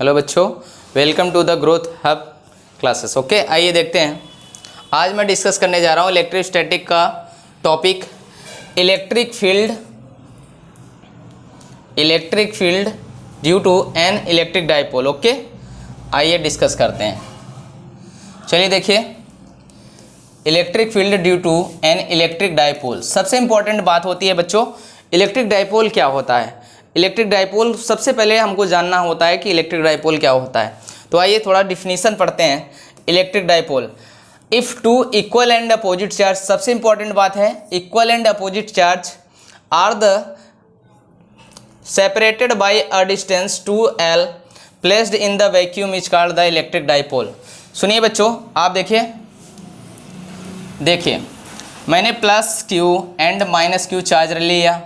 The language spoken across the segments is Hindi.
हेलो बच्चों, welcome to the growth hub classes. Okay, आइए देखते हैं। आज मैं डिस्कस करने जा रहा हूँ इलेक्ट्रोस्टैटिक का topic electric field due to an electric dipole. Okay, आइए डिस्कस करते हैं। चलिए देखिए, electric field due to an electric dipole. सबसे इंपॉर्टेंट बात होती है बच्चों, इलेक्ट्रिक डाइपोल क्या होता है। इलेक्ट्रिक डाइपोल सबसे पहले हमको जानना होता है कि इलेक्ट्रिक डाइपोल क्या होता है। तो आइए थोड़ा डिफिनीशन पढ़ते हैं। Electric dipole, if two equal and opposite charge, सबसे इंपॉर्टेंट बात है equal and opposite charge are the separated by a distance 2l placed in the vacuum is called the electric dipole. सुनिए बच्चों, आप देखिए मैंने plus q and minus q charge लिया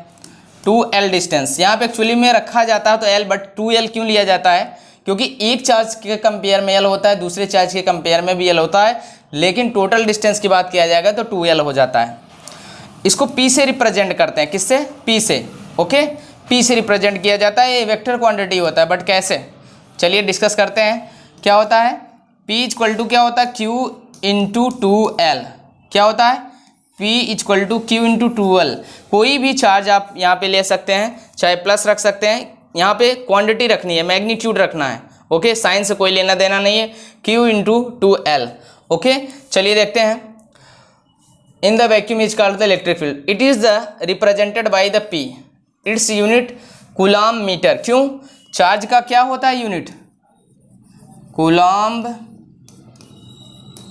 2l डिस्टेंस। यहाँ पे एक्चुअली में रखा जाता है तो l, बट 2l क्यों लिया जाता है? क्योंकि एक चार्ज के कंपेयर में l होता है, दूसरे चार्ज के कंपेयर में भी l होता है, लेकिन टोटल डिस्टेंस की बात किया जाएगा तो 2l हो जाता है। इसको p से रिप्रेजेंट करते हैं। किससे? p से। ओके, p से रिप्रेजेंट किया जाता है। ये वेक्टर क्वांटिटी होता है, बट कैसे? चलिए डिस्कस करते हैं। क्या होता है? p इक्वल टू क्या होता है? q into 2l। क्या होता है? P equal to Q into 2l। कोई भी चार्ज आप यहाँ पे ले सकते हैं, चाहे प्लस रख सकते हैं। यहाँ पे क्वांटिटी रखनी है, मैग्नीट्यूड रखना है। ओके, साइन से कोई लेना देना नहीं है। Q into 2l। ओके, चलिए देखते हैं। In the vacuum is called the electric field. It is the represented by the P। Its unit coulomb metre. क्यों? चार्ज का क्या होता है यूनिट? कूलम्ब,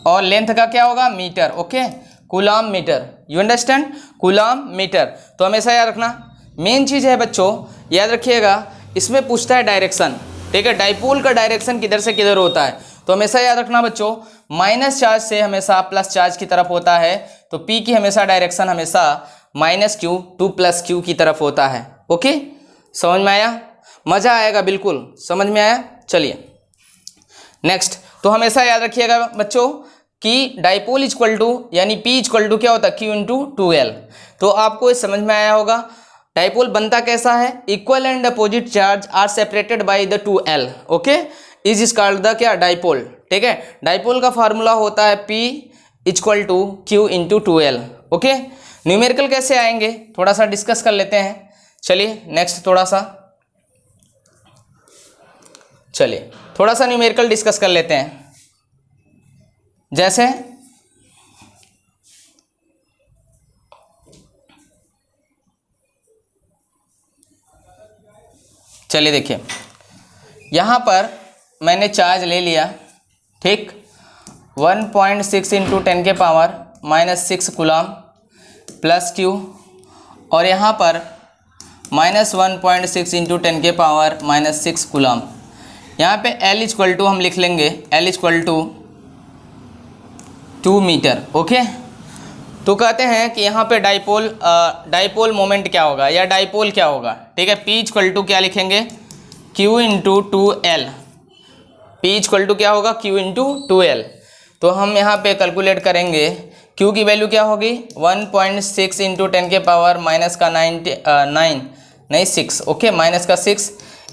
और लेंथ का क्या होगा? Metre. Okay, coulomb metre. You understand? Coulomb metre. तो हमेशा याद रखना, मेन चीज़ है बच्चों, याद रखिएगा। इसमें पूछता है डायरेक्शन, ठीक है, डाइपोल का डायरेक्शन किधर से किधर होता है। तो हमेशा याद रखना बच्चों, माइनस चार्ज से हमेशा प्लस चार्ज की तरफ होता है। तो P की हमेशा डायरेक्शन हमेशा -q टू +q की तरफ होता है। ओके, समझ में आया? मज़ा आएगा, बिल्कुल समझ में आया। चलिए नेक्स्ट। तो हमेशा याद रखिएगा बच्चों कि डाइपोल इक्वल टू, यानी P इक्वल टू क्या होता है? Q into 2l। तो आपको इस समझ में आया होगा। डाइपोल बनता कैसा है? Equal and opposite charge are separated by the 2l। Okay, is called the क्या? डाइपोल। ठीक है, डाइपोल का फार्मूला होता है P equal to Q into 2l। Okay, numerical कैसे आएंगे थोड़ा सा डिस्कस कर लेते हैं। चलिए नेक्स्ट, थोड़ा सा न्यूमेरिकल डिस्कस कर लेते हैं। जैसे चलिए देखिए, यहाँ पर मैंने चार्ज ले लिया, ठीक, 1.6 इंटू 10 के पावर -6 कूलम्ब प्लस q, और यहाँ पर -1.6 इंटू 10 के पावर -6 कूलम्ब। यहाँ पे L इक्वल टू हम लिख लेंगे, L equal to 2 metre. Okay, तो कहते हैं कि यहाँ पे डाइपोल मोमेंट क्या होगा या डाइपोल क्या होगा। ठीक है, P इक्वल टू क्या लिखेंगे? Q into 2l। P equal to क्या होगा? Q into 2l। तो हम यहाँ पे कैलकुलेट करेंगे। Q की वैल्यू क्या होगी? 1.6 इंटू 10 के पावर -6। ओके, -6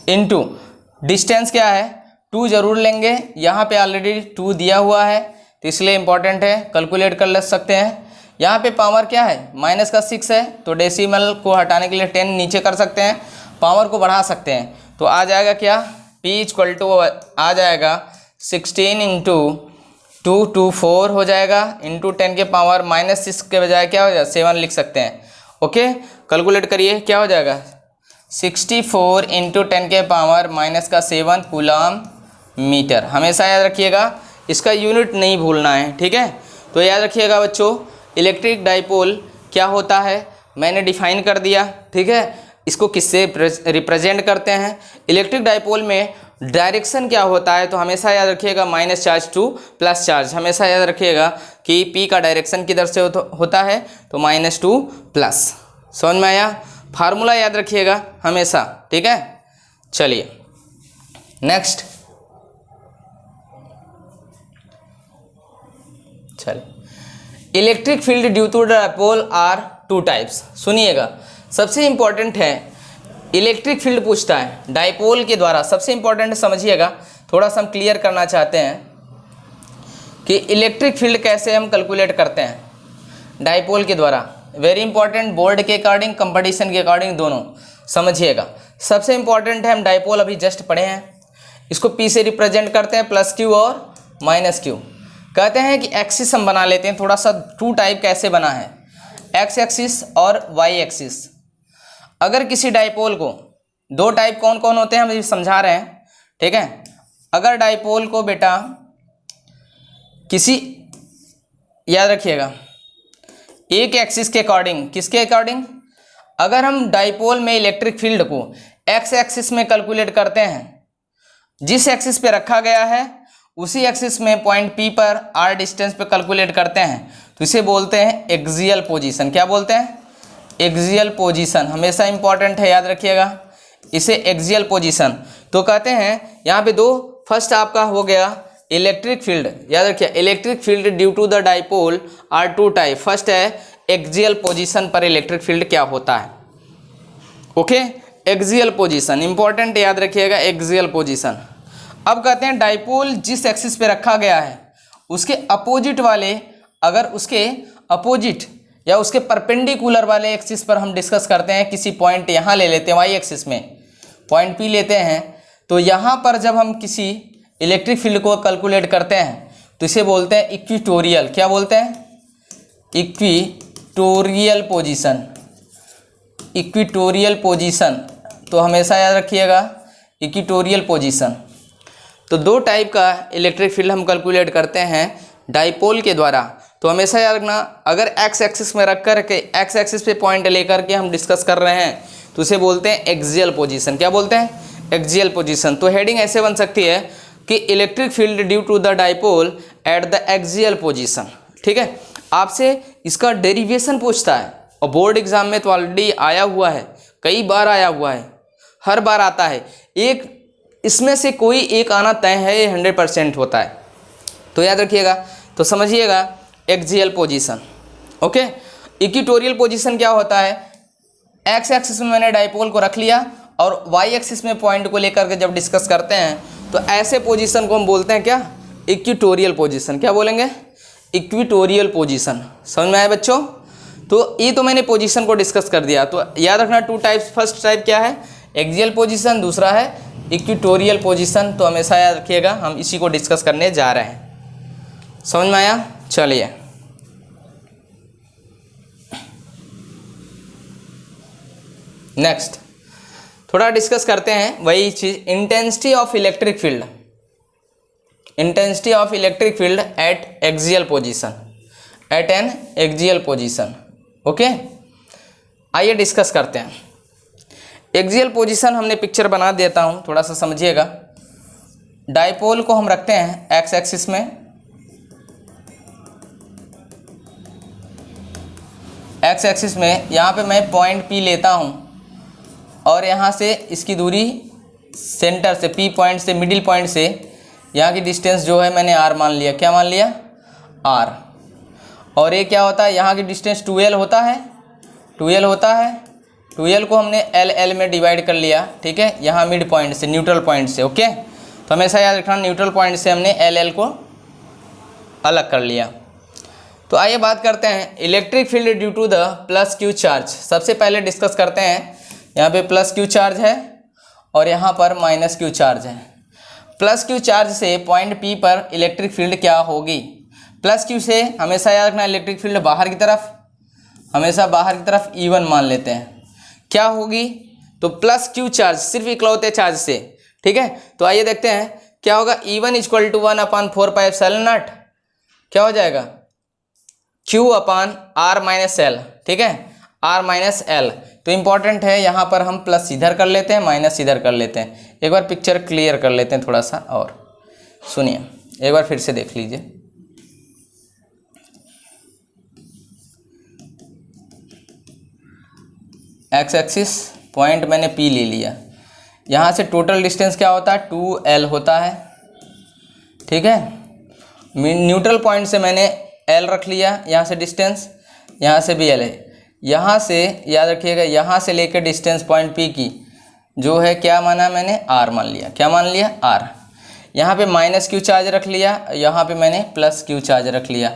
इंटू डिस्टेंस क्या है? 2 जरूर लेंगे। यहाँ पे ऑलरेडी 2 दिया हुआ है, तो इसलिए इंपॉर्टेंट है, कैलकुलेट कर ले सकते हैं। यहाँ पे पावर क्या है? -6 है, तो डेसिमल को हटाने के लिए 10 नीचे कर सकते हैं, पावर को बढ़ा सकते हैं। तो आ जाएगा क्या? P इक्वल टू आ जाएगा 16 इंटू 224 हो जाएगा, इंटू 10 के पावर -6 के बजाय क्या हो जाएगा? 7 लिख सकते हैं। ओके, कैलकुलेट करिए, क्या हो जाएगा? 64 इंटू 10 के पावर -7 कूलम्ब मीटर। हमेशा याद रखिएगा, इसका यूनिट नहीं भूलना है। ठीक है, तो याद रखिएगा बच्चों, इलेक्ट्रिक डाइपोल क्या होता है मैंने डिफाइन कर दिया। ठीक है, इसको किससे रिप्रेजेंट करते हैं? इलेक्ट्रिक डाइपोल में डायरेक्शन क्या होता है? तो हमेशा याद रखिएगा minus charge two plus charge. हमेशा याद रखिएगा कि P का डायरेक्शन किधर से होता है? तो -2 प्लस। समझ में आया? फार्मूला याद रखिएगा हमेशा। ठीक है, चलिए नेक्स्ट। चलिए, electric field due to dipole are 2 types. सुनिएगा, सबसे इंपॉर्टेंट है इलेक्ट्रिक फील्ड पूछता है डाइपोल के द्वारा। सबसे इंपॉर्टेंट समझिएगा, थोड़ा सा हम क्लियर करना चाहते हैं कि इलेक्ट्रिक फील्ड कैसे हम कैलकुलेट करते हैं डाइपोल के द्वारा। वेरी इंपॉर्टेंट, बोर्ड के अकॉर्डिंग, कंपटीशन के अकॉर्डिंग दोनों समझिएगा। सबसे इंपॉर्टेंट है, हम डाइपोल अभी जस्ट पढ़े हैं, इसको पी से रिप्रेजेंट करते हैं, प्लस क्यू और माइनस क्यू। कहते हैं कि एक्सिस हम बना लेते हैं, थोड़ा सा टू टाइप कैसे बना है, एक्स एक्सिस और वाई एक्सिस। अगर किसी डाइपोल को, दो टाइप कौन कौन होते हैं हम अभी समझा रहे हैं, ठीक है। अगर डाइपोल को बेटा किसी, याद रखिएगा, एक एक्सिस के अकॉर्डिंग, किसके अकॉर्डिंग, अगर हम डाइपोल में इलेक्ट्रिक फील्ड को एक्स एक्सिस में कैलकुलेट करते हैं, जिस एक्सिस पे रखा गया है उसी एक्सिस में पॉइंट पी पर आर डिस्टेंस पे कैलकुलेट करते हैं, तो इसे बोलते हैं एक्सियल पोजीशन। क्या बोलते हैं? Axial position. हमेशा इंपॉर्टेंट है, याद रखिएगा इसे, एक्सियल पोजीशन। तो कहते हैं यहाँ पे दो, फर्स्ट आपका हो गया इलेक्ट्रिक फील्ड, याद रखिए electric field due to the dipole are two type. First है एक्सियल पोजीशन पर इलेक्ट्रिक फील्ड क्या होता है, ओके, एक्सियल पोजीशन इंपॉर्टेंट, याद रखिएगा एक्सियल पोजीशन। अब कहते हैं डाइपोल जिस एक्सिस पे रखा गया है उसके अपोजिट वाले, अगर उसके अपोजिट या उसके परपेंडिकुलर वाले एक्सिस पर हम डिस्कस करते हैं, किसी पॉइंट यहाँ ले लेते हैं, वाई एक्सिस में पॉइंट पी लेते हैं, तो यहाँ पर जब हम किसी इलेक्ट्रिक फील्ड को कैलकुलेट करते हैं तो इसे बोलते हैं इक्वेटोरियल। क्या बोलते हैं? Equatorial position. इक्वेटोरियल पोजीशन, तो हमेशा याद रखिएगा इक्वेटोरियल पोजीशन। तो दो टाइप का इलेक्ट्रिक फील्ड हम कैलकुलेट करते हैं डाइपोल के द्वारा। तो हमेशा याद रखना, अगर एक्स एक्सिस में रख कर के, एक्स एक्सिस पे पॉइंट लेकर के हम डिस्कस कर रहे हैं तो उसे बोलते हैं एक्सियल पोजीशन। क्या बोलते हैं? Axial position. तो हेडिंग ऐसे बन सकती है कि electric field due to the dipole at the axial position. ठीक है, आपसे इसका डेरिवेशन पूछता है और बोर्ड एग्जाम में तो ऑलरेडी आया हुआ है, कई बार आया हुआ है, हर बार आता है। एक इसमें से कोई एक आना तय है, ये 100% होता है। तो याद रखिएगा, तो समझिएगा axial position, okay. Equatorial position क्या होता है? एक्स एक्सिस में मैंने डाइपोल को रख लिया और वाई एक्सिस में पॉइंट को लेकर के जब डिस्कस करते हैं तो ऐसे पोजीशन को हम बोलते हैं क्या? Equatorial position. क्या बोलेंगे? Equatorial position. समझ में आया बच्चों? तो ये तो मैंने पोजीशन को डिस्कस कर दिया। तो याद रखना टू टाइप्स, फर्स्ट टाइप क्या है? एक्सियल पोजीशन, दूसरा है इक्वेटोरियल पोजीशन। तो हमेशा याद रखिएगा, हम इसी को डिस्कस करने जा रहे हैं। समझ में आया? चलिए नेक्स्ट थोड़ा डिस्कस करते हैं वही चीज, intensity of electric field. Intensity of electric field at axial position, at an axial position, okay. आइए डिस्कस करते हैं। एक्सियल पोजीशन हमने पिक्चर बना देता हूं, थोड़ा सा समझिएगा। डाइपोल को हम रखते हैं एक्स एक्सिस में, एक्स एक्सिस में यहाँ पे मैं पॉइंट पी लेता हूँ और यहाँ से इसकी दूरी सेंटर से, पी पॉइंट से, मिडिल पॉइंट से यहाँ की डिस्टेंस जो है मैंने आर मान लिया। क्या मान लिया? आर। और ये क्या होता है? यहाँ की डिस्टेंस 2l होता है, 2l होता है। 2l को हमने l में डिवाइड कर लिया, ठीक है, यहाँ मिड पॉइंट से, न्यूट्रल पॉइंट से, ओके। तो हमेशा याद रखना न्यूट्रल पॉइंट से हमने l को अलग कर लिया। तो आइए बात करते हैं electric field due to the plus Q charge. सबसे पहले डिस्कस करते हैं, यहाँ पे प्लस क्यू चार्ज है और यहाँ पर माइनस क्यू चार्ज है। प्लस क्यू चार्ज से पॉइंट पी पर इलेक्ट्रिक फील्ड क्या होगी? प्लस क्यू से हमेशा याद रखना इलेक्ट्रिक फील्ड बाहर की तरफ, हमेशा बाहर की तरफ E1 मान लेते हैं। क्या होगी? तो प्लस क्यू चार्ज, सिर्फ इकलौते चार्ज से, ठीक है। तो आइए देखते हैं क्या होगा। E1 = 1/4πε0। क्या हो जाएगा? Q अपान R माइनस L, ठीक है, R माइनस L। तो इंपॉर्टेंट है, यहाँ पर हम प्लस इधर कर लेते हैं, माइनस इधर कर लेते हैं। एक बार पिक्चर क्लियर कर लेते हैं थोड़ा सा, और सुनिए एक बार फिर से देख लीजिए। एक्स एक्सिस पॉइंट मैंने P ले लिया, यहाँ से टोटल डिस्टेंस क्या होता है? 2l होता है, ठीक है। न्यूट्रल पॉइंट से मैंने l रख लिया, यहाँ से डिस्टेंस, यहाँ से भी l है। यहाँ से याद रखिएगा, यहाँ से लेकर डिस्टेंस पॉइंट P की जो है क्या माना मैंने, आर मान लिया। क्या मान लिया, आर। यहाँ पे माइनस क्यू चार्ज रख लिया, यहाँ पे मैंने प्लस क्यू चार्ज रख लिया।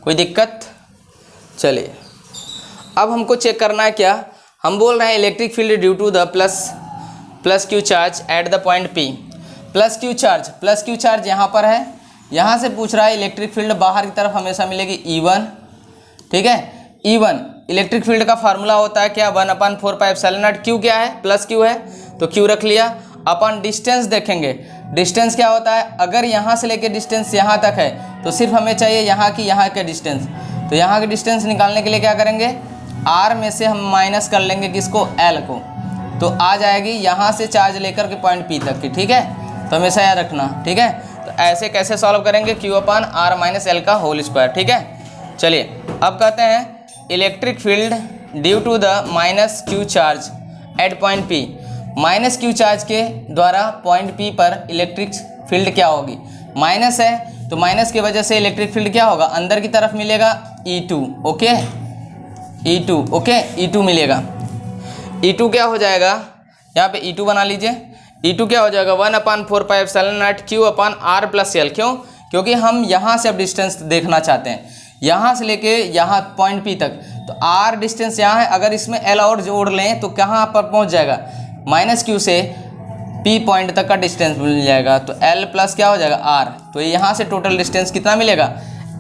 कोई दिक्कत? चलिए अब हमको चेक करना है क्या, हम बोल रहे हैं electric field due to the plus Q charge at the point P. Plus Q charge यहाँ पर है, यहाँ से पूछ रहा है इलेक्ट्रिक फील्ड बाहर की तरफ हमेशा मिलेगी E1, ठीक है। E1 इलेक्ट्रिक फील्ड का फार्मूला होता है क्या, 1/4πε0। क्यू क्या है, प्लस क्यू है तो क्यू रख लिया। अपन डिस्टेंस देखेंगे, डिस्टेंस क्या होता है, अगर यहाँ से लेके डिस्टेंस यहाँ तक है तो सिर्फ हमें चाहिए यहाँ के डिस्टेंस। तो यहाँ के डिस्टेंस निकालने के लिए क्या करेंगे, R में से हम माइनस कर लेंगे किसको, L को, तो आ जाएगी यहाँ से चार्ज लेकर के पॉइंट P तक की, ठीक है। तो हमेशा याद रखना, ठीक है। तो ऐसे कैसे सॉल्व करेंगे, Q/R - L का होल स्क्वायर, ठीक है। चलिए अब कहते हैं electric field due to the minus Q charge at point P। Minus Q charge के द्वारा पॉइंट P पर इलेक्ट्रिक फील्ड क्या होगी, माइनस है तो माइनस की वजह से इलेक्ट्रिक फील्ड क्या होगा, अंदर की तरफ मिलेगा E2, okay, E2, okay, E2 मिलेगा। E2 क्या हो जाएगा, यहाँ पे E2 बना लीजिए। E2 क्या हो जाएगा, 1/4πε0 Q/R+L। क्यों, क्योंकि हम यहाँ से अब डिस्टेंस देखना चाहते हैं, यहाँ से लेके यहाँ पॉइंट P तक। तो R डिस्टेंस यहाँ है, अगर इसमें L और जोड़ लें तो कहाँ पर पहुँच जाएगा, माइनस Q से P पॉइंट तक का डिस्टेंस मिल जाएगा। तो L प्लस क्या हो जाएगा, R। तो यहाँ से टोटल डिस्टेंस कितना मिलेगा,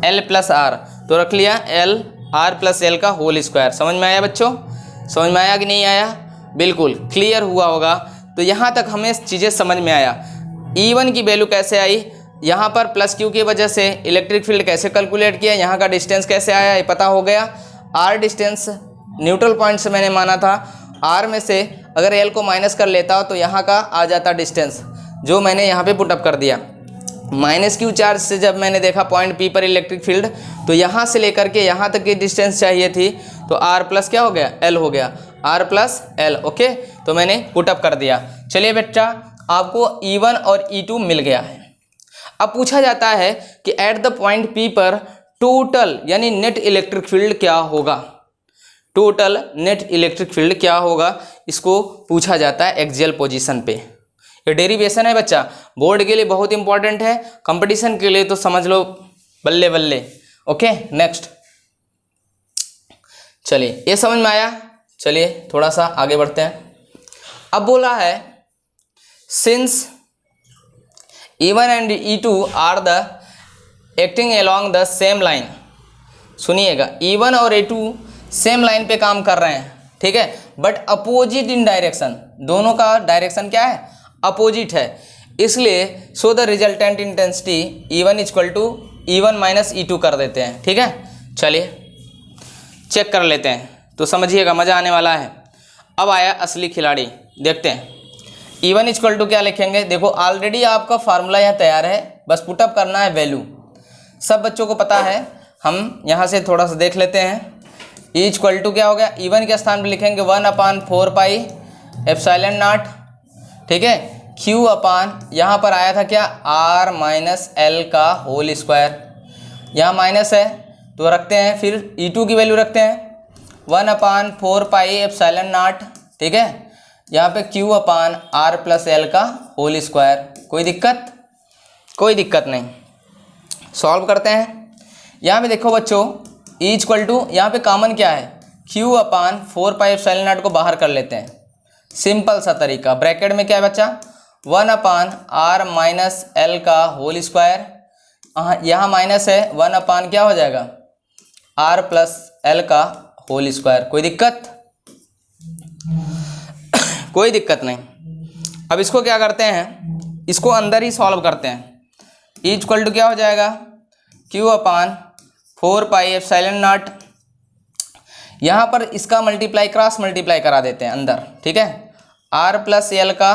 L + R। तो रख लिया LR+L का होल स्क्वायर। समझ में आया बच्चों, समझ में आया कि नहीं आया, बिल्कुल क्लियर हुआ होगा। तो यहाँ तक हमें चीज़ें समझ में आया। E1 की वैल्यू कैसे आई, यहाँ पर प्लस क्यू की वजह से इलेक्ट्रिक फील्ड कैसे कैलकुलेट किया, यहाँ का डिस्टेंस कैसे आया ये पता हो गया। R डिस्टेंस न्यूट्रल पॉइंट से मैंने माना था, R में से अगर L को माइनस कर लेता तो यहाँ का आ जाता डिस्टेंस, जो मैंने यहाँ पे पुटअप कर दिया। माइनस क्यू चार्ज से जब मैंने देखा पॉइंट P पर इलेक्ट्रिक फील्ड, तो यहाँ से लेकर के यहाँ तक की डिस्टेंस चाहिए थी, तो R प्लस क्या हो गया, L हो गया, R+L, ओके। तो मैंने पुटअप कर दिया। चलिए बेटा आपको E1 और E2 मिल गया है। अब पूछा जाता है कि एट द पॉइंट P पर टोटल यानी नेट इलेक्ट्रिक फील्ड क्या होगा, टोटल नेट इलेक्ट्रिक फील्ड क्या होगा, इसको पूछा जाता है एक्सियल पोजीशन पे। ये डेरिवेशन है बच्चा, बोर्ड के लिए बहुत इंपॉर्टेंट है, कंपटीशन के लिए तो समझ लो बल्ले बल्ले, ओके। नेक्स्ट, चलिए ये समझ में आया। चलिए थोड़ा सा आगे बढ़ते हैं। अब बोला है since E1 and E2 are the acting along the same line. सुनिएगा, E1 और E2 सेम लाइन पे काम कर रहे हैं, ठीक है, बट अपोजिट इन डायरेक्शन, दोनों का डायरेक्शन क्या है, अपोजिट है। इसलिए so the resultant intensity E1 = E1 - E2 कर देते हैं, ठीक है। चलिए चेक कर लेते हैं, तो समझिएगा मज़ा आने वाला है। अब आया असली खिलाड़ी, देखते हैं। E1 = क्या लिखेंगे, देखो ऑलरेडी आपका फार्मूला यहाँ तैयार है, बस पुटअप करना है वैल्यू, सब बच्चों को पता है। हम यहाँ से थोड़ा सा देख लेते हैं। E = क्या हो गया, E1 के स्थान पर लिखेंगे 1/4πε0, ठीक है। Q यहाँ पर आया था क्या, R-L का होल स्क्वायर, यहाँ माइनस है तो रखते हैं, फिर E2 की वैल्यू रखते हैं 1/4πε0, ठीक है। यहाँ पे Q/R+L का होल स्क्वायर। कोई दिक्कत, कोई दिक्कत नहीं। सॉल्व करते हैं। यहाँ पे देखो बच्चों, E = यहाँ पे कॉमन क्या है, Q/4πε0 को बाहर कर लेते हैं, सिंपल सा तरीका। ब्रैकेट में क्या है बच्चा, 1/R - L का होल स्क्वायर, यहाँ माइनस है, 1/ क्या हो जाएगा, R+L का होल स्क्वायर। कोई दिक्कत, कोई दिक्कत नहीं। अब इसको क्या करते हैं, इसको अंदर ही सॉल्व करते हैं। E = क्या हो जाएगा, Q/4πε0, यहाँ पर इसका मल्टीप्लाई क्रॉस मल्टीप्लाई करा देते हैं अंदर, ठीक है। R+L का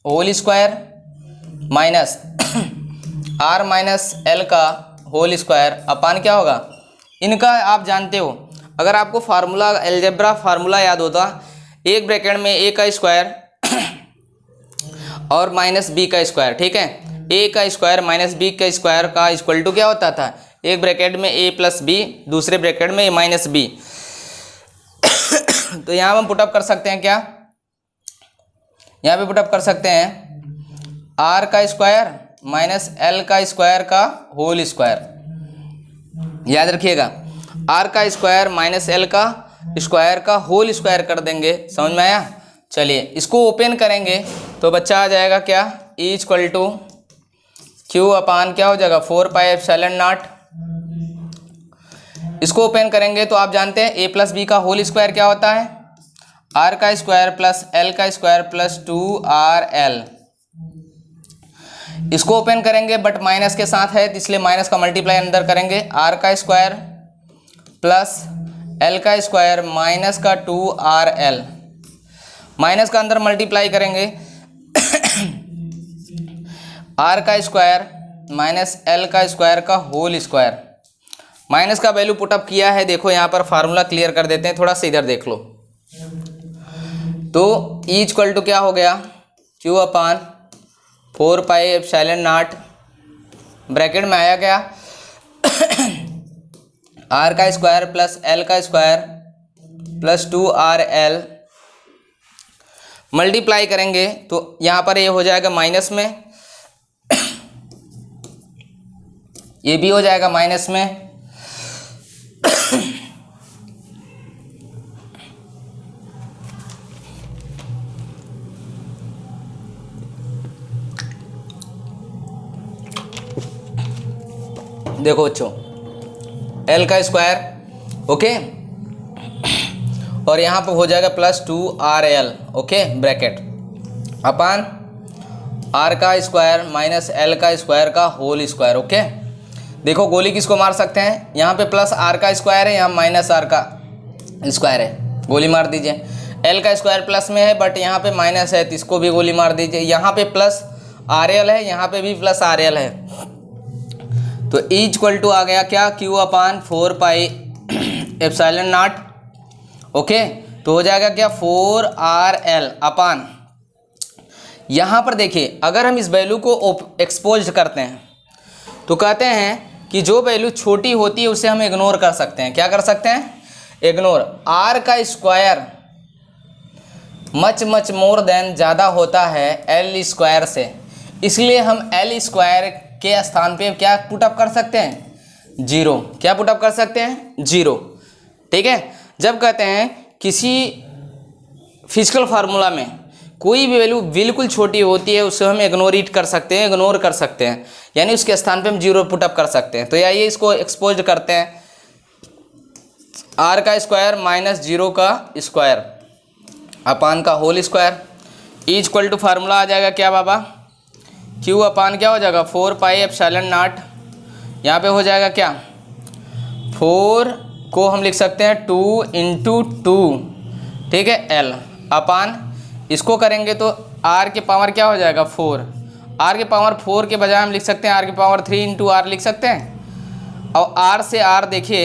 whole square minus R - L का होल स्क्वायर अपान क्या होगा, इनका आप जानते हो, अगर आपको फार्मूला अलजेब्रा फार्मूला याद होता, एक ब्रैकेट में A का स्क्वायर और -B का स्क्वायर, ठीक है। A का स्क्वायर -B का स्क्वायर का इक्वल टू क्या होता था, एक ब्रैकेट में A + B, दूसरे ब्रैकेट में -B। तो यहाँ हम पुटअप कर सकते हैं क्या, यहाँ पे पुटअप कर सकते हैं आर का स्क्वायर माइनस एल का स्क्वायर का होल स्क्वायर। याद रखिएगा आर का स्क्वायर माइनस एल का स्क्वायर का होल स्क्वायर कर देंगे। समझ में आया? चलिए इसको ओपन करेंगे तो बच्चा आ जाएगा क्या, ई इक्वल टू क्यू अपान क्या हो जाएगा 4 पाई एप्सिलॉन नॉट। इसको ओपन करेंगे तो आप जानते हैं ए प्लस बी का होल स्क्वायर क्या होता है, आर का स्क्वायर प्लस एल का स्क्वायर प्लस 2RL। इसको ओपन करेंगे बट माइनस के साथ है इसलिए माइनस का मल्टीप्लाई अंदर करेंगे, आर का स्क्वायर प्लस एल का स्क्वायर माइनस का 2RL, माइनस का अंदर मल्टीप्लाई करेंगे आर का स्क्वायर माइनस एल का स्क्वायर का होल स्क्वायर। माइनस का वैल्यू पुटअप किया है, देखो यहाँ पर फार्मूला क्लियर कर देते हैं, थोड़ा सा इधर देख लो। तो ई इक्वल टू क्या हो गया Q upon 4 pi epsilon not, bracket में आया क्या आर का स्क्वायर प्लस एल का स्क्वायर प्लस 2RL, मल्टीप्लाई करेंगे तो यहाँ पर ये हो जाएगा माइनस में, ये भी हो जाएगा माइनस में। देखो बच्चों एल का स्क्वायर ओके, और यहाँ पर हो जाएगा plus 2RL okay bracket upon R का स्क्वायर माइनस एल का स्क्वायर का होल स्क्वायर ओके। देखो गोली किसको मार सकते हैं, यहाँ पे प्लस आर का स्क्वायर है, यहाँ माइनस आर का स्क्वायर है, गोली मार दीजिए। एल का स्क्वायर प्लस में है बट यहाँ पे माइनस है तो इसको भी गोली मार दीजिए। यहाँ पे प्लस RL है, यहाँ पे भी प्लस RL है, तो ई इक्वल टू आ गया क्या Q upon 4 pi epsilon not okay. तो हो जाएगा क्या 4RL अपान, यहाँ पर देखिए अगर हम इस वैल्यू को एक्सपोज करते हैं तो कहते हैं कि जो वैल्यू छोटी होती है उसे हम इग्नोर कर सकते हैं। क्या कर सकते हैं, इग्नोर। आर का स्क्वायर मच मोर देन ज़्यादा होता है एल स्क्वायर से, इसलिए हम एल स्क्वायर के स्थान पे क्या पुटअप कर सकते हैं, 0। क्या पुटअप कर सकते हैं, 0। ठीक है, जब कहते हैं किसी फिजिकल फार्मूला में कोई भी वैल्यू बिल्कुल छोटी होती है उससे हम इग्नोर कर सकते हैं, यानी उसके स्थान पे हम 0 पुटअप कर सकते हैं। तो आइए इसको एक्सपोज करते हैं, आर का स्क्वायर माइनस 0 का स्क्वायर अपान का whole square, E equal to formula आ जाएगा क्या बाबा, क्यू अपान क्या हो जाएगा 4 पाई एप्सिलॉन नॉट, यहाँ पे हो जाएगा क्या 4 को हम लिख सकते हैं 2 इंटू 2 ठीक है एल अपान, इसको करेंगे तो आर के पावर क्या हो जाएगा 4, आर के पावर 4 के बजाय हम लिख सकते हैं आर के पावर 3 इंटू आर लिख सकते हैं। और आर से आर देखिए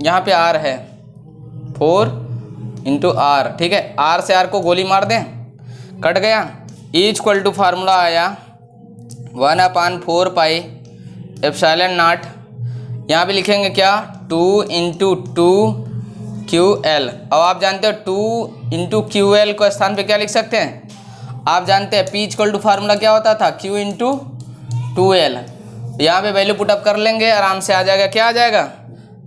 यहाँ पे आर है 4 इंटू आर ठीक है, आर से आर को गोली मार दें कट गया। ई इक्वल टू फार्मूला आया 1 अपान 4 पाई एप्सिलॉन नॉट, यहाँ पे लिखेंगे क्या 2 इंटू 2 QL। अब आप जानते हो 2 इंटू QL को स्थान पे क्या लिख सकते हैं, आप जानते हैं P इक्वल टू फार्मूला क्या होता था Q इंटू 2L। यहाँ पे वैल्यू पुटअप कर लेंगे आराम से आ जाएगा, क्या आ जाएगा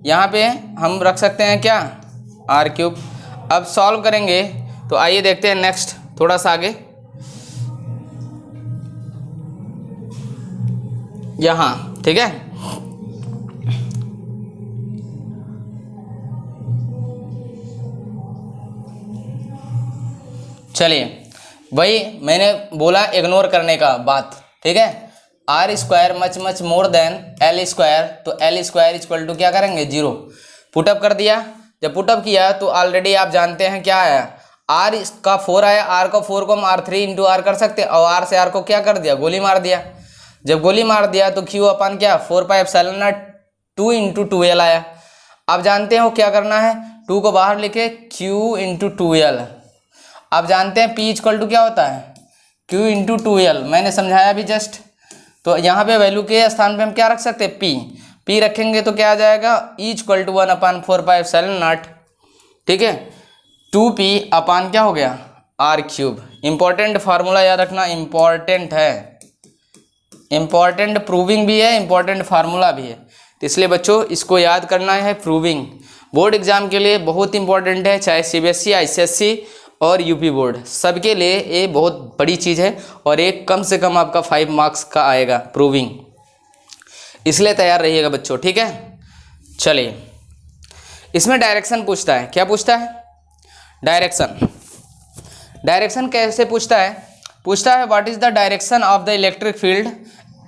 यहाँ पे हम रख सकते हैं क्या R3। अब सॉल्व करेंगे तो आइए देखते हैं नेक्स्ट थोड़ा सा आगे, यहाँ ठीक है। चलिए वही मैंने बोला इग्नोर करने का बात ठीक है, R square much more than L square, तो एल स्क्वायर इक्वल टू क्या करेंगे 0, पुटअप कर दिया। जब पुटअप किया तो ऑलरेडी आप जानते हैं क्या आया, आर का 4 आया, आर का 4 को हम R3 इंटू आर कर सकते हैं, और आर से आर को क्या कर दिया गोली मार दिया। जब गोली मार दिया तो क्यू अपन क्या 4 pi epsilon not 2 into 2L आया। आप जानते हो क्या करना है, 2 को बाहर लिखे Q इंटू 2L। आप जानते हैं P इक्वल टू क्या होता है Q इंटू 2L, मैंने समझाया अभी जस्ट। तो यहाँ पे वैल्यू के स्थान पे हम क्या रख सकते हैं P रखेंगे तो क्या आ जाएगा E equal to 1 upon 4 pi epsilon naught ठीक है, 2P अपान क्या हो गया R3 इंपॉर्टेंट फार्मूला याद रखना, इंपॉर्टेंट है, इंपॉर्टेंट प्रूविंग भी है, इंपॉर्टेंट फार्मूला भी है, तो इसलिए बच्चों इसको याद करना है। प्रूविंग बोर्ड एग्जाम के लिए बहुत इंपॉर्टेंट है, चाहे CBSE, ICSE और यूपी बोर्ड, सबके लिए ये बहुत बड़ी चीज़ है और एक कम से कम आपका 5 मार्क्स का आएगा प्रूविंग, इसलिए तैयार रहिएगा बच्चों, ठीक है। चलिए इसमें डायरेक्शन पूछता है, क्या पूछता है? डायरेक्शन। डायरेक्शन कैसे पूछता है? पूछता है what is the direction of the electric field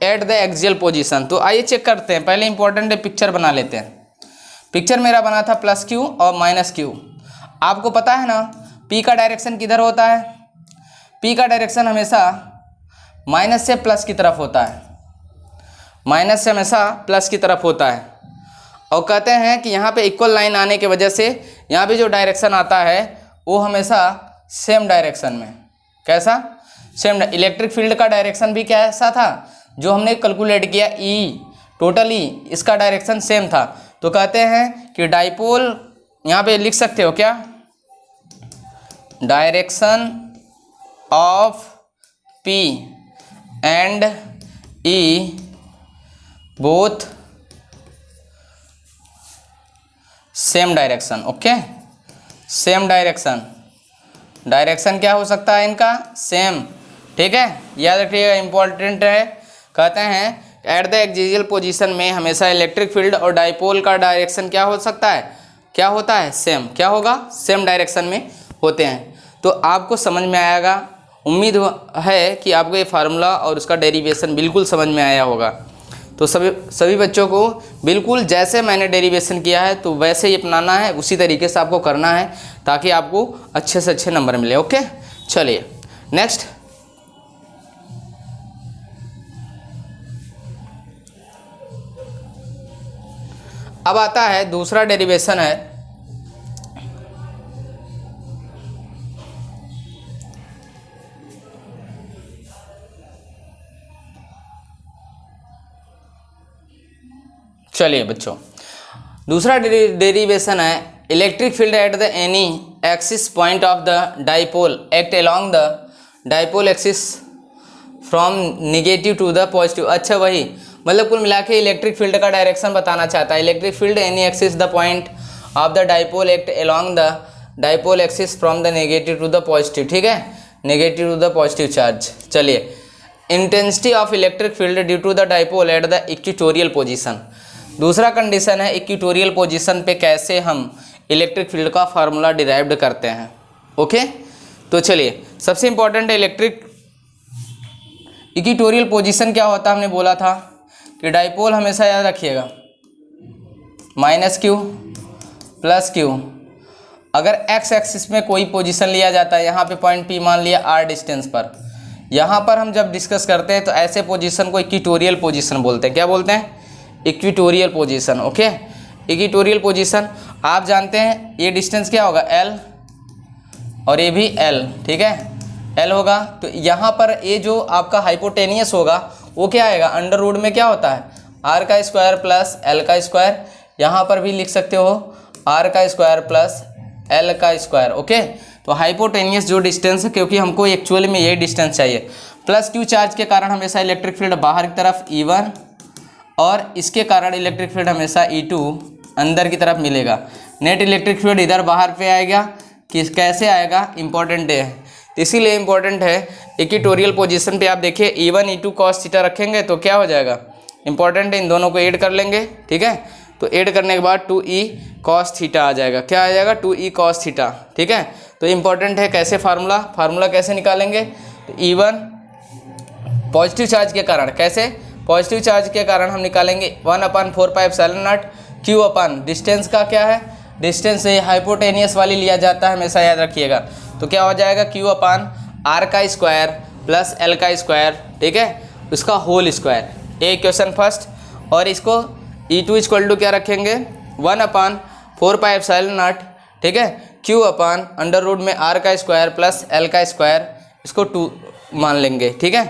at the axial position. तो आइए चेक करते हैं, पहले इंपॉर्टेंट है पिक्चर बना लेते हैं। पिक्चर मेरा बना था +Q और -Q। आपको पता है ना P का डायरेक्शन किधर होता है? P का डायरेक्शन हमेशा माइनस से प्लस की तरफ होता है, माइनस से हमेशा प्लस की तरफ होता है। और कहते हैं कि यहाँ पे इक्वल लाइन आने की वजह से यहाँ पे जो डायरेक्शन आता है वो हमेशा सेम डायरेक्शन में, कैसा? सेम। इलेक्ट्रिक फील्ड का डायरेक्शन भी कैसा था जो हमने कैलकुलेट किया, E टोटली इसका डायरेक्शन सेम था। तो कहते हैं कि डाइपोल, यहाँ पे लिख सकते हो क्या, direction of P and E both same direction. Okay, same direction, direction क्या हो सकता है इनका? सेम, ठीक है, याद रखिएगा, इंपॉर्टेंट है। कहते हैं एट द एक्सियल पोजीशन में हमेशा इलेक्ट्रिक फील्ड और डाइपोल का डायरेक्शन क्या हो सकता है, क्या होता है? सेम। क्या होगा? सेम डायरेक्शन में होते हैं। तो आपको समझ में आएगा, उम्मीद है कि आपको ये फार्मूला और उसका डेरिवेशन बिल्कुल समझ में आया होगा। तो सभी बच्चों को बिल्कुल जैसे मैंने डेरिवेशन किया है तो वैसे ही अपनाना है, उसी तरीके से आपको करना है ताकि आपको अच्छे से अच्छे नंबर मिले। ओके, चलिए नेक्स्ट। अब आता है दूसरा डेरिवेशन है चलिए बच्चों, दूसरा डेरिवेशन है electric field at the any axis point of the dipole act along the dipole axis from negative to the positive. अच्छा, वही मतलब कुल मिला के इलेक्ट्रिक फील्ड का डायरेक्शन बताना चाहता है। Electric field any axis the point of the dipole act along the dipole axis from the negative to the positive, ठीक है, negative to the positive charge. चलिए, intensity of electric field due to the dipole at the equatorial position. दूसरा कंडीशन है इक्वेटोरियल पोजीशन पे कैसे हम इलेक्ट्रिक फील्ड का फार्मूला डिराइव्ड करते हैं। ओके, तो चलिए, सबसे इंपॉर्टेंट है इलेक्ट्रिक इक्वेटोरियल पोजीशन क्या होता है, हमने बोला था कि डाइपोल हमेशा याद रखिएगा -Q +Q। अगर x एक्सिस में कोई पोजीशन लिया जाता है, यहाँ पे पॉइंट P मान लिया r डिस्टेंस पर, यहाँ पर हम जब डिस्कस करते हैं तो ऐसे पोजीशन को इक्वेटोरियल पोजीशन बोलते हैं। क्या बोलते हैं? Equatorial position. Okay, equatorial position आप जानते हैं ये डिस्टेंस क्या होगा, L, और ये भी L, ठीक है, L होगा। तो यहाँ पर ये जो आपका हाइपोटेनियस होगा वो क्या आएगा, अंडर रूट में क्या होता है, r का स्क्वायर प्लस L का स्क्वायर। यहाँ पर भी लिख सकते हो r का स्क्वायर प्लस L का स्क्वायर। ओके, तो हाइपोटेनियस जो डिस्टेंस है, क्योंकि हमको एक्चुअली में यही डिस्टेंस चाहिए, +Q चार्ज के कारण हमेशा इलेक्ट्रिक फील्ड बाहर की तरफ E1 और इसके कारण इलेक्ट्रिक फील्ड हमेशा E2 अंदर की तरफ मिलेगा। नेट इलेक्ट्रिक फील्ड इधर बाहर पे आएगा, कैसे आएगा, इंपॉर्टेंट है, तो इसीलिए इंपॉर्टेंट है। इक्वेटोरियल पोजीशन पे आप देखिए E1 E2 cos थीटा रखेंगे तो क्या हो जाएगा, इंपॉर्टेंट है, इन दोनों को ऐड कर लेंगे, ठीक है। तो ऐड करने के बाद 2E cos थीटा आ जाएगा, क्या आ जाएगा, 2E cos थीटा, ठीक है। तो इंपॉर्टेंट है कैसे फार्मूला कैसे निकालेंगे, तो E1 पॉजिटिव चार्ज के कारण, कैसे, पॉजिटिव चार्ज के कारण हम निकालेंगे 1/4πε0 Q अपन डिस्टेंस का क्या है, डिस्टेंस से हाइपोटेनियस वाली लिया जाता है हमेशा, याद रखिएगा। तो क्या हो जाएगा, Q अपन R का स्क्वायर प्लस L का स्क्वायर, ठीक है, उसका होल स्क्वायर, ये इक्वेशन फर्स्ट। और इसको E2 इक्वल टू क्या रखेंगे, 1/4πε0, ठीक है, Q अपन अंडर रूट में R का स्क्वायर प्लस L का स्क्वायर, इसको 2 मान लेंगे, ठीक है।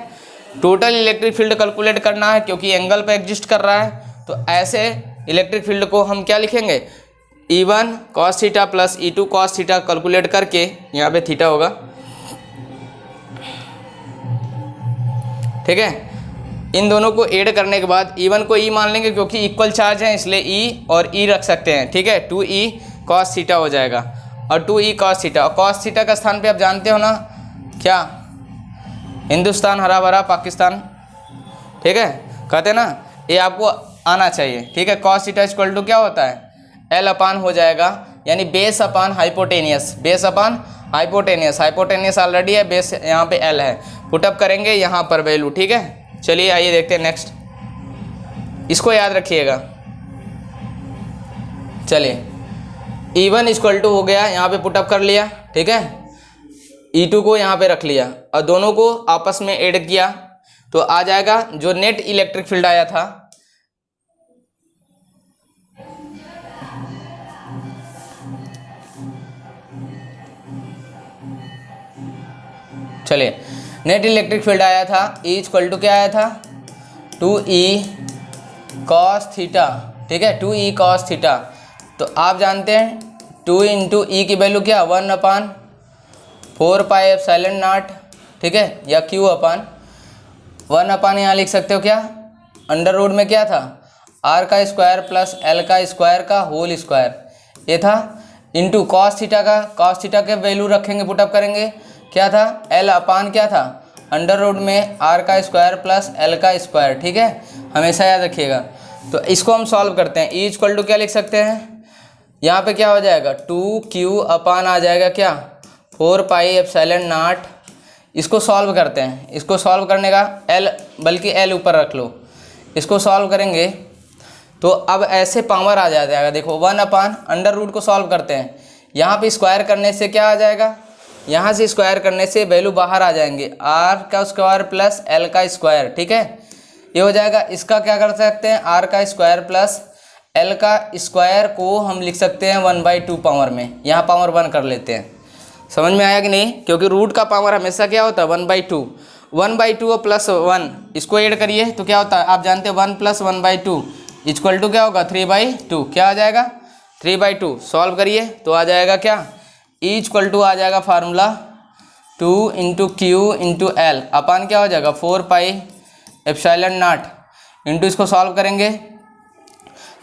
टोटल इलेक्ट्रिक फील्ड कैलकुलेट करना है क्योंकि एंगल पे एग्जिस्ट कर रहा है, तो ऐसे इलेक्ट्रिक फील्ड को हम क्या लिखेंगे, E1 cos theta plus E2 cos theta calculate करके, यहाँ पे थीटा होगा, ठीक है। इन दोनों को ऐड करने के बाद E1 को E मान लेंगे क्योंकि इक्वल चार्ज है, इसलिए E और E रख सकते हैं, ठीक है। 2E cos थीटा हो जाएगा और 2E cos थीटा, और cos थीटा का स्थान पे आप जानते हो ना क्या, हिंदुस्तान हरा भरा पाकिस्तान, ठीक है, कहते हैं ना, ये आपको आना चाहिए, ठीक है। cos थीटा इक्वल टू क्या होता है, L अपान हो जाएगा, यानी base upon hypotenuse, base upon hypotenuse, hypotenuse already है, बेस यहाँ पे L है, पुटअप करेंगे यहाँ पर वैल्यू, ठीक है। चलिए आइए देखते हैं नेक्स्ट, इसको याद रखिएगा। चलिए E1 इक्वल टू हो गया, यहाँ पे पुटअप कर लिया, ठीक है। E2 को यहाँ पे रख लिया और दोनों को आपस में ऐड किया तो आ जाएगा जो नेट इलेक्ट्रिक फील्ड आया था, चलिए नेट इलेक्ट्रिक फील्ड आया था E इक्वल टू क्या आया था, 2E cos थीटा, ठीक है, 2E cos थीटा। तो आप जानते हैं 2 इंटू ई की वैल्यू क्या, 1/4πε0, ठीक है, या Q अपान 1 यहाँ लिख सकते हो क्या, अंडर रूट में क्या था, R का स्क्वायर प्लस L का स्क्वायर का होल स्क्वायर, ये था, इंटू cos थीटा का, cos थीटा के वैल्यू रखेंगे, पुटअप करेंगे, क्या था, L अपान क्या था, अंडर रूट में R का स्क्वायर प्लस L का स्क्वायर, ठीक है, हमेशा याद रखिएगा। तो इसको हम सॉल्व करते हैं, E इक्वल टू क्या लिख सकते हैं, यहाँ पे क्या हो जाएगा, 2Q अपान आ जाएगा क्या, 4πε0। इसको सॉल्व करते हैं, इसको सॉल्व करने का L, बल्कि L ऊपर रख लो, इसको सॉल्व करेंगे तो अब ऐसे पावर आ जाएगा, देखो 1 अपान अंडर रूट को सॉल्व करते हैं, यहाँ पे स्क्वायर करने से क्या आ जाएगा, यहाँ से स्क्वायर करने से वैल्यू बाहर आ जाएंगे, R का स्क्वायर प्लस L का स्क्वायर, ठीक है, ये हो जाएगा। इसका क्या कर सकते हैं, R का स्क्वायर प्लस L का स्क्वायर को हम लिख सकते हैं 1/2 पावर में, यहाँ पावर 1 कर लेते हैं, समझ में आया कि नहीं, क्योंकि रूट का पावर हमेशा क्या होता है 1/2, 1/2 और प्लस 1 इसको ऐड करिए तो क्या होता है, आप जानते हैं 1 + 1/2 इक्वल टू क्या होगा, 3/2, क्या आ जाएगा 3/2, सॉल्व करिए तो आ जाएगा क्या, E इक्वल टू आ जाएगा formula 2 into Q into L अपान क्या हो जाएगा 4πε0 इंटू, इसको सॉल्व करेंगे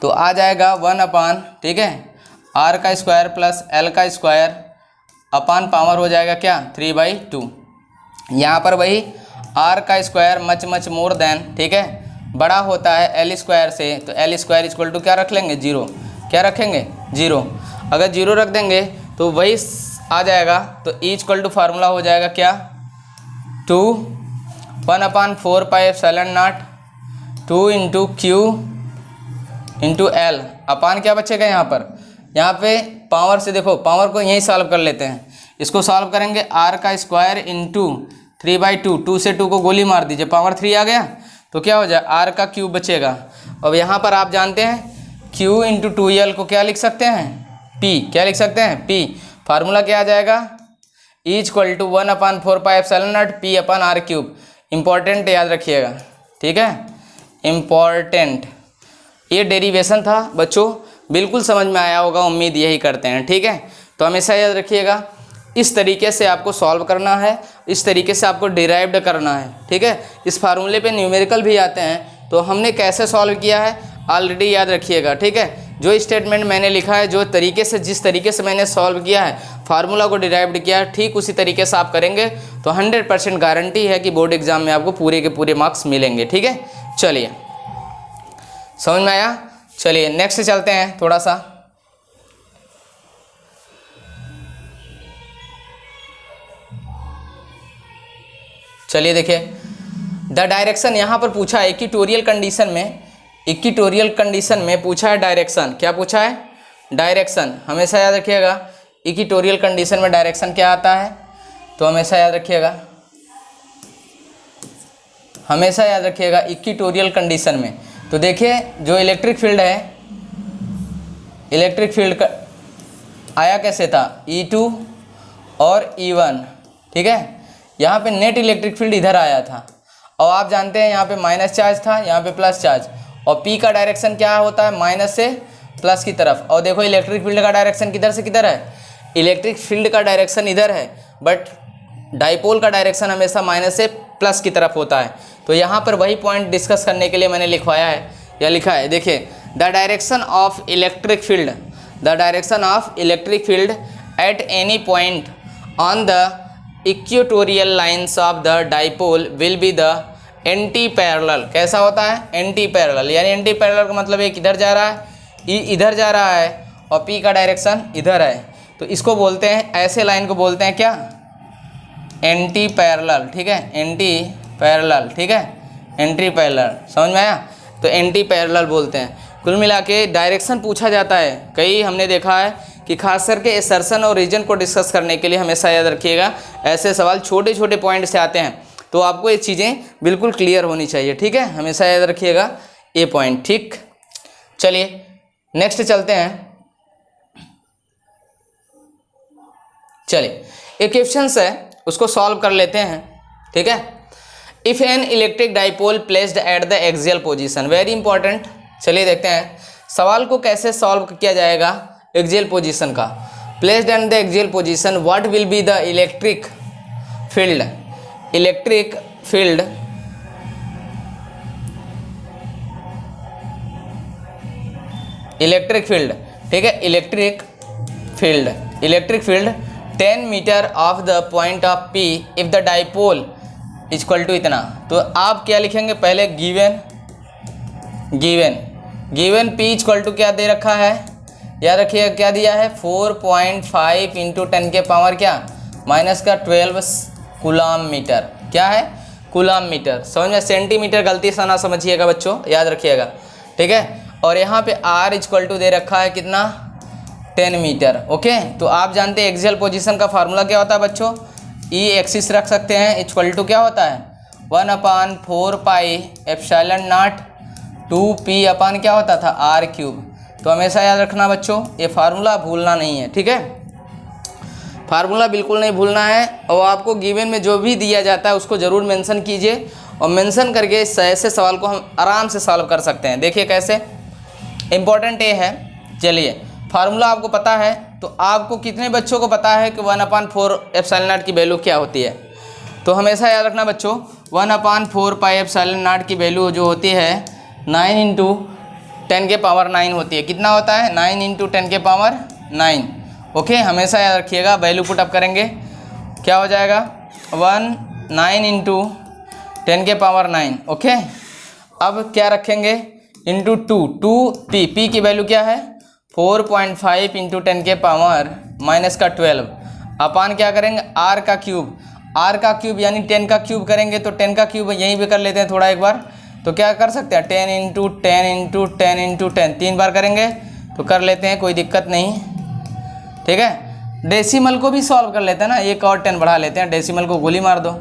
तो आ जाएगा 1 अपान, ठीक है, R का स्क्वायर प्लस L का स्क्वायर अपान पावर हो जाएगा क्या 3/2। यहाँ पर वही R का स्क्वायर मच मोर देन, ठीक है, बड़ा होता है L स्क्वायर से, तो L स्क्वायर इक्वल टू क्या रख लेंगे 0, क्या रखेंगे 0, अगर 0 रख देंगे तो वही आ जाएगा। तो E इक्वल टू फार्मूला हो जाएगा क्या 1/4πε0 2 इंटू Q इंटू L अपान क्या बचेगा यहाँ पे पावर से, देखो पावर को यहीं सॉल्व कर लेते हैं, इसको सॉल्व करेंगे R का स्क्वायर इंटू 3/2, 2 से 2 को गोली मार दीजिए, पावर 3 आ गया तो क्या हो जाए R का क्यूब बचेगा। अब यहाँ पर आप जानते हैं Q इंटू 2L को क्या लिख सकते हैं P, क्या लिख सकते हैं P, फार्मूला क्या आ जाएगा E equal to 1/4πε0 P upon R³, important याद रखिएगा, ठीक है, इम्पॉर्टेंट। ये डेरिवेशन था बच्चों, बिल्कुल समझ में आया होगा, उम्मीद यही करते हैं, ठीक है। तो हमेशा याद रखिएगा इस तरीके से आपको सॉल्व करना है, इस तरीके से आपको डिराइव्ड करना है, ठीक है। इस फार्मूले पे न्यूमेरिकल भी आते हैं, तो हमने कैसे सॉल्व किया है ऑलरेडी याद रखिएगा, ठीक है। जो स्टेटमेंट मैंने लिखा है, जो तरीके से, जिस तरीके से मैंने सॉल्व किया है, फार्मूला को डिराइव्ड किया है, ठीक उसी तरीके से आप करेंगे तो 100% गारंटी है कि बोर्ड एग्जाम में आपको पूरे के पूरे मार्क्स मिलेंगे, ठीक है। चलिए समझ में आया, चलिए नेक्स्ट चलते हैं थोड़ा सा। चलिए देखिए द डायरेक्शन, यहाँ पर पूछा है इक्वेटोरियल कंडीशन में, इक्वेटोरियल कंडीशन में पूछा है डायरेक्शन, क्या पूछा है डायरेक्शन, हमेशा याद रखिएगा इक्वेटोरियल कंडीशन में डायरेक्शन क्या आता है, तो हमेशा याद रखिएगा, हमेशा याद रखिएगा इक्वेटोरियल कंडीशन में। तो देखिए जो इलेक्ट्रिक फील्ड है, इलेक्ट्रिक फील्ड का आया कैसे था E2 और E1, ठीक है, यहाँ पे नेट इलेक्ट्रिक फील्ड इधर आया था, और आप जानते हैं यहाँ पे माइनस चार्ज था, यहाँ पे प्लस चार्ज, और P का डायरेक्शन क्या होता है माइनस से प्लस की तरफ। और देखो इलेक्ट्रिक फील्ड का डायरेक्शन किधर से किधर है, इलेक्ट्रिक फील्ड का डायरेक्शन इधर है, बट डाइपोल का डायरेक्शन हमेशा माइनस से प्लस की तरफ होता है। तो तो यहाँ पर वही पॉइंट डिस्कस करने के लिए मैंने लिखवाया है या लिखा है। देखिए, the direction of electric field, the direction of electric field at any point on the equatorial lines of the dipole will be the anti parallel. कैसा होता है? एंटी पैरेलल, यानी एंटी पैरेलल का मतलब एक इधर जा रहा है, ई इधर जा रहा है और पी का डायरेक्शन इधर है, तो इसको बोलते हैं, ऐसे लाइन को बोलते हैं क्या? Anti parallel. ठीक है, एंटी पैरेलल। ठीक है, एंटी पैरेलल, समझ में आया? तो एंटी पैरेलल बोलते हैं। कुल मिला के डायरेक्शन पूछा जाता है, कई हमने देखा है कि खास करके एसर्शन और रीजन को डिस्कस करने के लिए हमेशा याद रखिएगा, ऐसे सवाल छोटे छोटे पॉइंट से आते हैं, तो आपको ये चीज़ें बिल्कुल क्लियर होनी चाहिए। ठीक है, हमेशा याद रखिएगा ये पॉइंट। ठीक, चलिए नेक्स्ट चलते हैं। चलिए, एक क्वेश्चन है उसको सॉल्व कर लेते हैं। ठीक है, if an electric dipole placed at the axial position, very important. चलिए देखते हैं सवाल को कैसे सॉल्व किया जाएगा। एक्सियल पोजीशन का, placed at the axial position, what will be the electric field, electric field electric field. ठीक है, electric field 10 metre of the point of P if the dipole equal to इतना। तो आप क्या लिखेंगे? पहले गिवन पी इक्वल टू क्या दे रखा है, याद रखिएगा क्या दिया है? 4.5 इंटू 10 के पावर क्या -12 कूलाम मीटर। क्या है? Coulomb metre. समझ में? सेंटीमीटर गलती से ना समझिएगा बच्चों, याद रखिएगा। ठीक है, और यहाँ पे आर इक्वल टू दे रखा है कितना? 10 मीटर। ओके, तो आप जानते हैं एक्सियल पोजीशन का फार्मूला क्या होता है बच्चों? ई एक्सिस रख सकते हैं, इक्वल टू क्या होता है? 1/4 पाई एप्सिलॉन नॉट 2p अपन क्या होता था? R cube. तो हमेशा याद रखना बच्चों, ये फार्मूला भूलना नहीं है। ठीक है, फार्मूला बिल्कुल नहीं भूलना है, और आपको गिवन में जो भी दिया जाता है उसको ज़रूर मेंशन कीजिए, और मेंशन करके ऐसे सवाल को हम आराम से सॉल्व कर सकते हैं। देखिए कैसे, इम्पॉर्टेंट ये है। चलिए, फार्मूला आपको पता है, तो आपको कितने बच्चों को पता है कि 1/4 एप्सिलॉन नॉट की वैल्यू क्या होती है? तो हमेशा याद रखना बच्चों, 1/4 पाई एप्सिलॉन नॉट की वैल्यू जो होती है 9 इंटू 10 के पावर 9 होती है। कितना होता है? 9 इंटू 10 के पावर 9। ओके, हमेशा याद रखिएगा। वैल्यू पुट अप करेंगे, क्या हो जाएगा? 9 इंटू 10 के पावर 9। ओके, अब क्या रखेंगे? इंटू 2 पी की वैल्यू क्या है? 4.5 इंटू 10 के पावर -12 अपान क्या करेंगे? आर का क्यूब यानी 10 का क्यूब करेंगे, तो 10 का क्यूब यहीं पे कर लेते हैं थोड़ा एक बार। तो क्या कर सकते हैं? 10 इंटू 10 इंटू 10 इंटू 10, 3 बार करेंगे तो कर लेते हैं, कोई दिक्कत नहीं। ठीक है, डेसिमल को भी सॉल्व कर लेते हैं ना, एक और 10 बढ़ा लेते हैं, डेसिमल को गोली मार दो।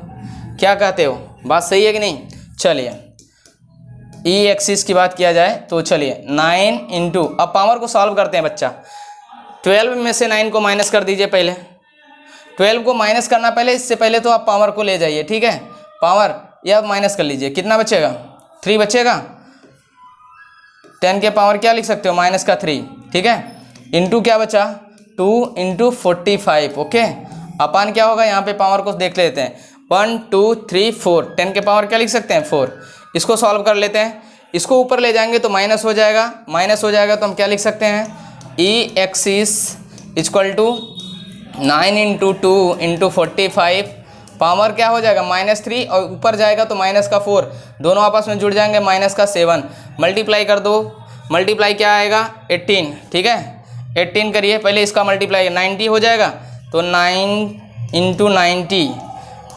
क्या कहते हो? बात सही है कि नहीं? चलिए, ई एक्सिस की बात किया जाए तो चलिए 9 इंटू, अब पावर को सॉल्व करते हैं बच्चा। 12 में से 9 को माइनस कर दीजिए। पहले 12 को माइनस करना, पहले इससे पहले तो आप पावर को ले जाइए। ठीक है, पावर ये आप माइनस कर लीजिए, कितना बचेगा? 3 बचेगा। 10 के पावर क्या लिख सकते हो? -3। ठीक है, इंटू क्या बचा? 2 इंटू 45। ओके, अपान क्या होगा? यहाँ पे पावर को देख लेते हैं, 1 2 3 4, 10 के पावर क्या लिख सकते हैं? 4। इसको सॉल्व कर लेते हैं, इसको ऊपर ले जाएंगे तो माइनस हो जाएगा, तो हम क्या लिख सकते हैं? E axis equal to 9 into 2 into 45, power क्या हो जाएगा? -3, और ऊपर जाएगा तो -4, दोनों आपस में जुड़ जाएंगे, -7 मल्टीप्लाई कर दो। मल्टीप्लाई क्या आएगा? 18। ठीक है, 18 करिए, पहले इसका मल्टीप्लाई 90 हो जाएगा, तो 9 इंटू 90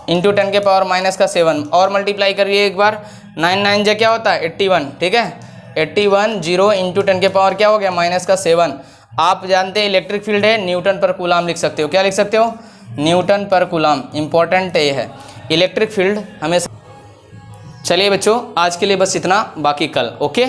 इंटू 10 के पावर -7, और मल्टीप्लाई करिए एक बार, 9 9 जा क्या होता है? 81। ठीक है, 81 0 इंटू 10 के पावर क्या हो गया? -7। आप जानते हैं इलेक्ट्रिक फील्ड है, न्यूटन पर कूलाम लिख सकते हो। क्या लिख सकते हो? न्यूटन पर कूलाम। इंपॉर्टेंट ये है इलेक्ट्रिक फील्ड हमेशा। चलिए बच्चों, आज के लिए बस इतना, बाकी कल। ओके।